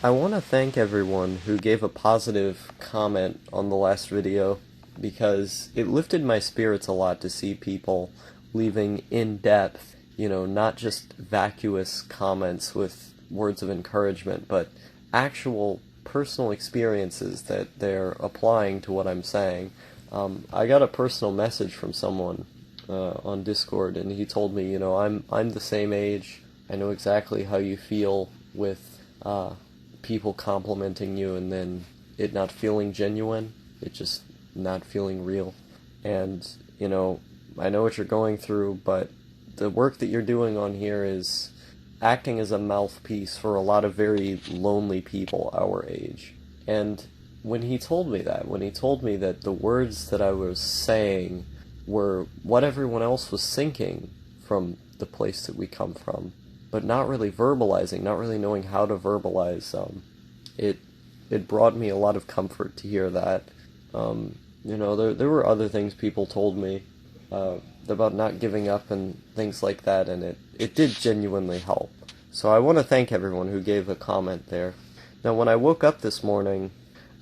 I want to thank everyone who gave a positive comment on the last video because it lifted my spirits a lot to see people leaving in-depth, not just vacuous comments with words of encouragement, but actual personal experiences that they're applying to what I'm saying. I got a personal message from someone on Discord, and he told me, I'm the same age. I know exactly how you feel with people complimenting you and then it not feeling genuine, it just not feeling real. And, I know what you're going through, but the work that you're doing on here is acting as a mouthpiece for a lot of very lonely people our age. And when he told me that the words that I was saying were what everyone else was thinking from the place that we come from, but not really verbalizing, not really knowing how to verbalize, it brought me a lot of comfort to hear that. There were other things people told me about not giving up and things like that, and it did genuinely help. So I want to thank everyone who gave a comment there. Now, when I woke up this morning,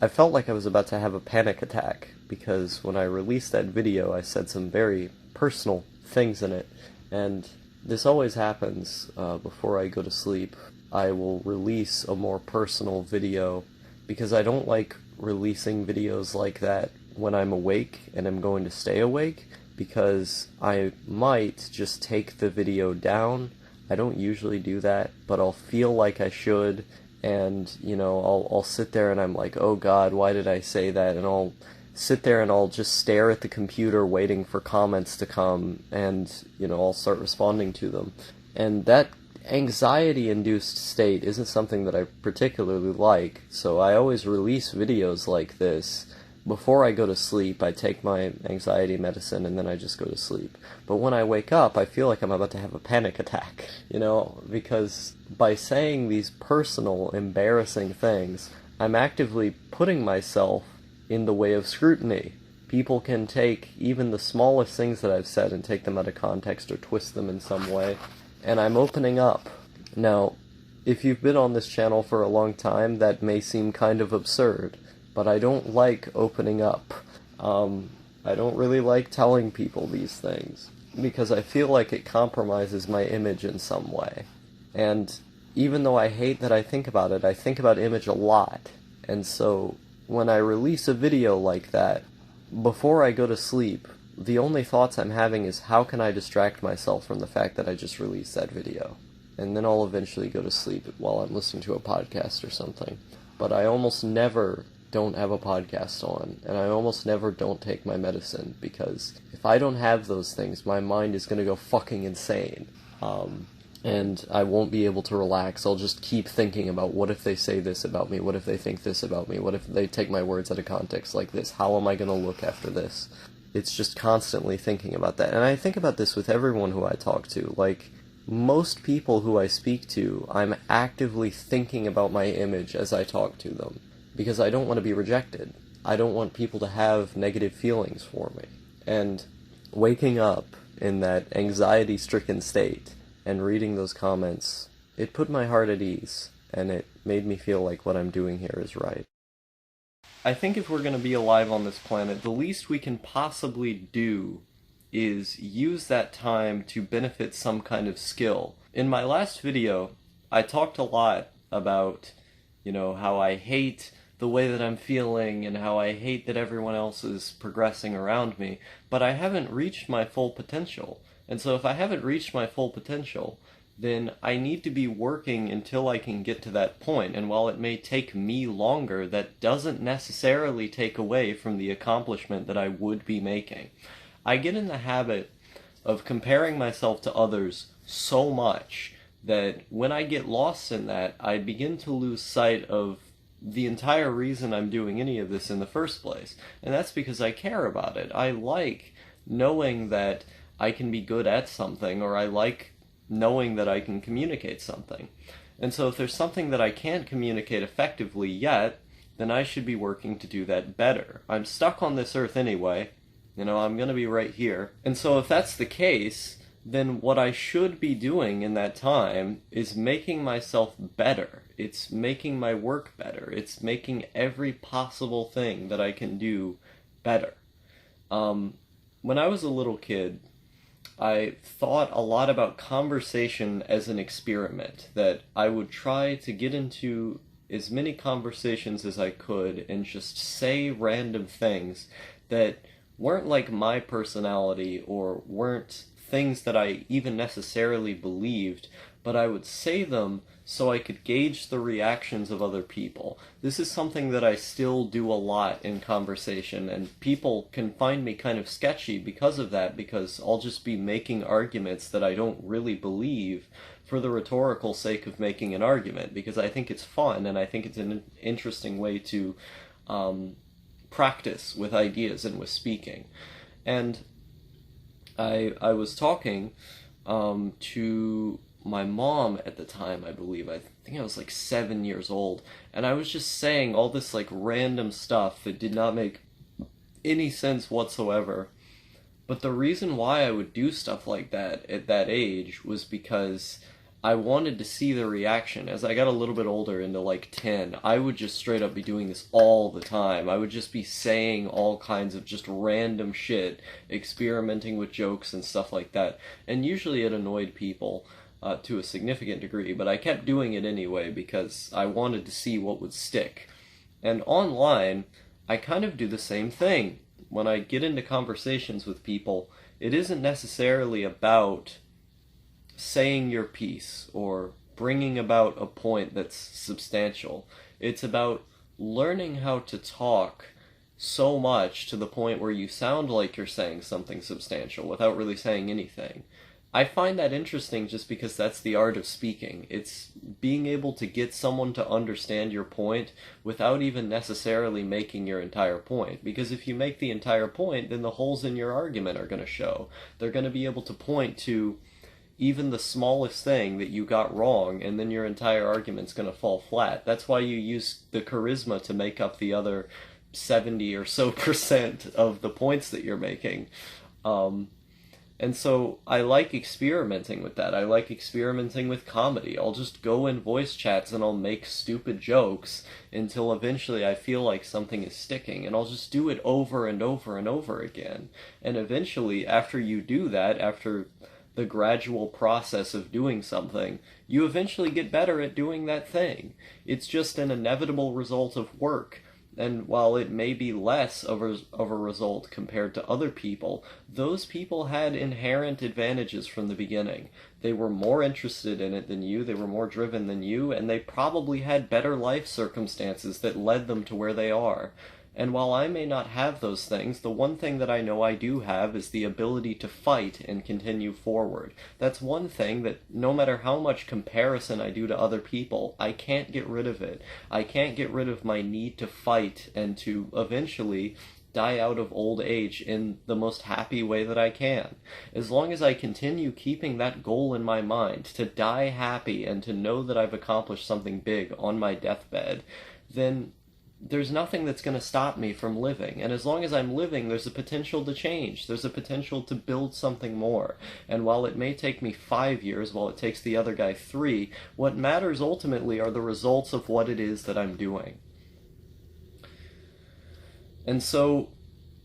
I felt like I was about to have a panic attack, because when I released that video, I said some very personal things in it, and this always happens before I go to sleep. I will release a more personal video, because I don't like releasing videos like that when I'm awake and I'm going to stay awake, because I might just take the video down. I don't usually do that, but I'll feel like I should, and, I'll sit there and I'm like, oh God, why did I say that? And I'll sit there and I'll just stare at the computer waiting for comments to come, and, I'll start responding to them. And that anxiety-induced state isn't something that I particularly like, so I always release videos like this. Before I go to sleep, I take my anxiety medicine and then I just go to sleep. But when I wake up, I feel like I'm about to have a panic attack, because by saying these personal, embarrassing things, I'm actively putting myself in the way of scrutiny. People can take even the smallest things that I've said and take them out of context or twist them in some way, and I'm opening up. Now, if you've been on this channel for a long time, that may seem kind of absurd, but I don't like opening up. I don't really like telling people these things, because I feel like it compromises my image in some way. And even though I hate that I think about it, I think about image a lot. And so when I release a video like that, before I go to sleep, the only thoughts I'm having is how can I distract myself from the fact that I just released that video. And then I'll eventually go to sleep while I'm listening to a podcast or something. But I almost never don't have a podcast on, and I almost never don't take my medicine, because if I don't have those things, my mind is going to go fucking insane. And I won't be able to relax. I'll just keep thinking about, what if they say this about me? What if they think this about me? What if they take my words out of context like this? How am I going to look after this? It's just constantly thinking about that. And I think about this with everyone who I talk to. Like, most people who I speak to, I'm actively thinking about my image as I talk to them, because I don't want to be rejected. I don't want people to have negative feelings for me. And waking up in that anxiety-stricken state and reading those comments, it put my heart at ease, and it made me feel like what I'm doing here is right. I think if we're going to be alive on this planet, the least we can possibly do is use that time to benefit some kind of skill. In my last video, I talked a lot about, how I hate the way that I'm feeling and how I hate that everyone else is progressing around me, but I haven't reached my full potential. And so if I haven't reached my full potential, then I need to be working until I can get to that point. And while it may take me longer, that doesn't necessarily take away from the accomplishment that I would be making. I get in the habit of comparing myself to others so much that when I get lost in that, I begin to lose sight of the entire reason I'm doing any of this in the first place. And that's because I care about it. I like knowing that I can be good at something, or I like knowing that I can communicate something. And so if there's something that I can't communicate effectively yet, then I should be working to do that better. I'm stuck on this earth anyway. I'm going to be right here. And so if that's the case, then what I should be doing in that time is making myself better. It's making my work better. It's making every possible thing that I can do better. When I was a little kid, I thought a lot about conversation as an experiment, that I would try to get into as many conversations as I could and just say random things that weren't like my personality or weren't things that I even necessarily believed, but I would say them so I could gauge the reactions of other people. This is something that I still do a lot in conversation, and people can find me kind of sketchy because of that, because I'll just be making arguments that I don't really believe for the rhetorical sake of making an argument, because I think it's fun, and I think it's an interesting way to practice with ideas and with speaking. And I was talking to my mom at the time, I believe. I think I was like 7 years old, and I was just saying all this like random stuff that did not make any sense whatsoever. But the reason why I would do stuff like that at that age was because I wanted to see the reaction. As I got a little bit older, into like 10, I would just straight up be doing this all the time. I would just be saying all kinds of just random shit, experimenting with jokes and stuff like that. And usually it annoyed people to a significant degree, but I kept doing it anyway because I wanted to see what would stick. And online, I kind of do the same thing. When I get into conversations with people, it isn't necessarily about saying your piece or bringing about a point that's substantial. It's about learning how to talk so much to the point where you sound like you're saying something substantial without really saying anything. I find that interesting just because that's the art of speaking. It's being able to get someone to understand your point without even necessarily making your entire point. Because if you make the entire point, then the holes in your argument are going to show. They're going to be able to point to even the smallest thing that you got wrong, and then your entire argument's going to fall flat. That's why you use the charisma to make up the other 70 or so % of the points that you're making. And so I like experimenting with that. I like experimenting with comedy. I'll just go in voice chats and I'll make stupid jokes until eventually I feel like something is sticking. And I'll just do it over and over and over again. And eventually, after you do that, after the gradual process of doing something, you eventually get better at doing that thing. It's just an inevitable result of work. And while it may be less of a result compared to other people, those people had inherent advantages from the beginning. They were more interested in it than you, they were more driven than you, and they probably had better life circumstances that led them to where they are. And while I may not have those things, the one thing that I know I do have is the ability to fight and continue forward. That's one thing that, no matter how much comparison I do to other people, I can't get rid of it. I can't get rid of my need to fight and to eventually die out of old age in the most happy way that I can. As long as I continue keeping that goal in my mind, to die happy and to know that I've accomplished something big on my deathbed, then there's nothing that's going to stop me from living. And as long as I'm living, there's a potential to change. There's a potential to build something more. And while it may take me 5 years, while it takes the other guy 3, what matters ultimately are the results of what it is that I'm doing. And so,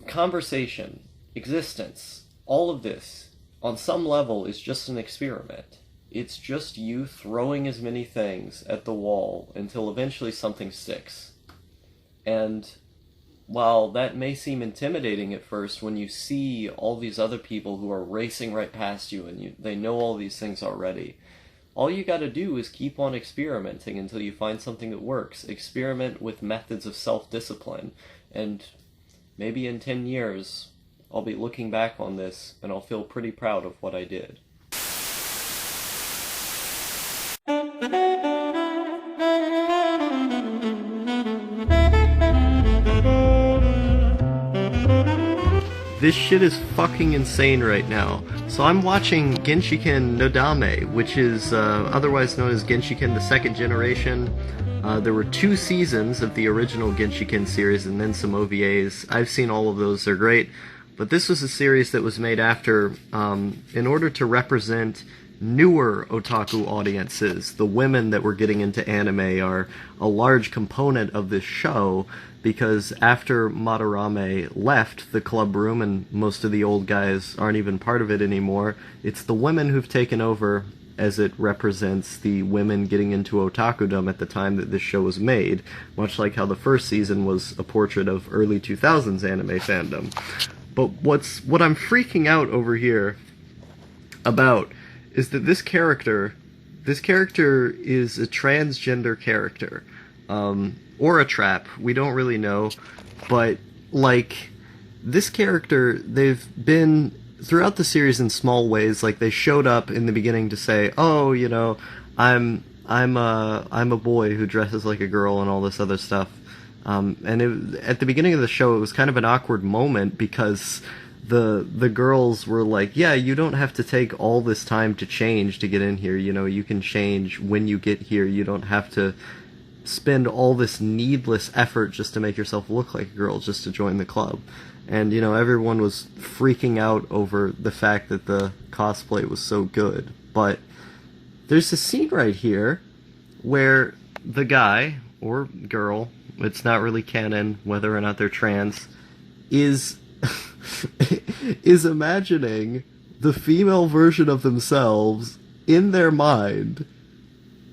conversation, existence, all of this, on some level, is just an experiment. It's just you throwing as many things at the wall until eventually something sticks. And while that may seem intimidating at first when you see all these other people who are racing right past you and they know all these things already, all you gotta do is keep on experimenting until you find something that works. Experiment with methods of self-discipline, and maybe in 10 years I'll be looking back on this and I'll feel pretty proud of what I did. This shit is fucking insane right now. So I'm watching Genshiken no Dame, which is otherwise known as Genshiken the Second Generation. There were 2 seasons of the original Genshiken series and then some OVAs. I've seen all of those, they're great. but this was a series that was made after, in order to represent newer otaku audiences. The women that were getting into anime are a large component of this show, because after Madarame left the club room, and most of the old guys aren't even part of it anymore, it's the women who've taken over, as it represents the women getting into otakudom at the time that this show was made, much like how the first season was a portrait of early 2000s anime fandom. But what I'm freaking out over here about is that this character is a transgender character, or a trap, we don't really know, but, like, this character, they've been, throughout the series in small ways, like, they showed up in the beginning to say, oh, you know, I'm a boy who dresses like a girl and all this other stuff, and at the beginning of the show, it was kind of an awkward moment, because the girls were like, yeah, you don't have to take all this time to change to get in here, you know, you can change when you get here, you don't have to spend all this needless effort just to make yourself look like a girl just to join the club. And, you know, everyone was freaking out over the fact that the cosplay was so good. But there's a scene right here where the guy, or girl, it's not really canon whether or not they're trans, is is imagining the female version of themselves in their mind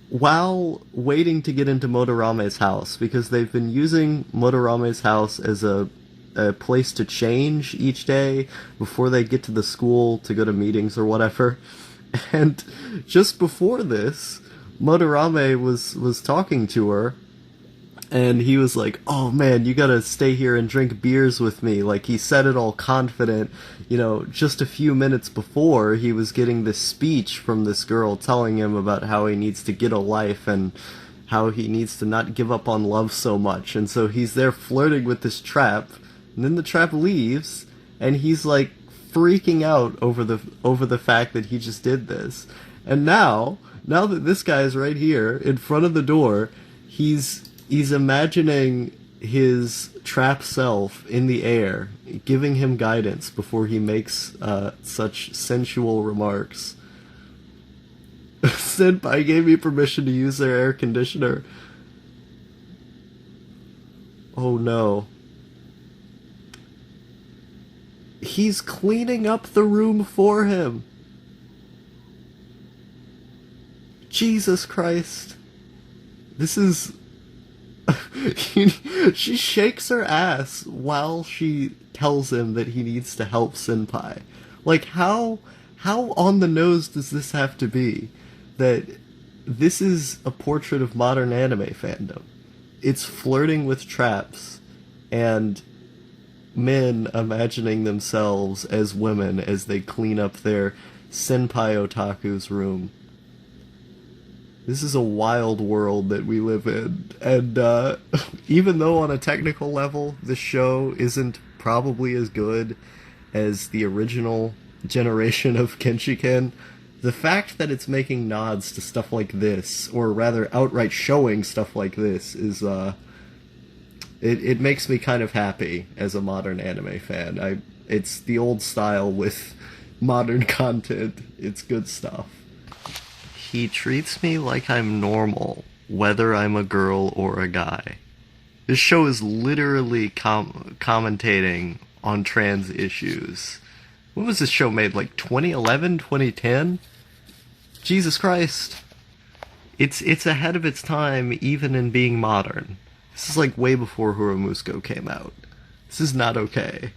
while waiting to get into Motorame's house, because they've been using Motorame's house as a place to change each day before they get to the school to go to meetings or whatever. And just before this, Motorame was talking to her, and he was like, oh man, you gotta stay here and drink beers with me. Like, he said it all confident. You know, just a few minutes before, he was getting this speech from this girl telling him about how he needs to get a life and how he needs to not give up on love so much. And so he's there flirting with this trap, and then the trap leaves, and he's like freaking out over the fact that he just did this. And now that this guy's right here in front of the door, he's imagining his trap self in the air, giving him guidance before he makes such sensual remarks. Senpai gave me permission to use their air conditioner. Oh no. He's cleaning up the room for him. Jesus Christ. This is... She shakes her ass while she tells him that he needs to help Senpai. Like, how on the nose does this have to be? That this is a portrait of modern anime fandom. It's flirting with traps, and men imagining themselves as women as they clean up their senpai otaku's room. This is a wild world that we live in, and even though on a technical level this show isn't probably as good as the original generation of Kenshiken, the fact that it's making nods to stuff like this, or rather outright showing stuff like this, is it makes me kind of happy as a modern anime fan. It's the old style with modern content. It's good stuff. He treats me like I'm normal, whether I'm a girl or a guy. This show is literally commentating on trans issues. When was this show made? Like 2011, 2010? Jesus Christ. It's ahead of its time, even in being modern. This is like way before Huramusko came out. This is not okay.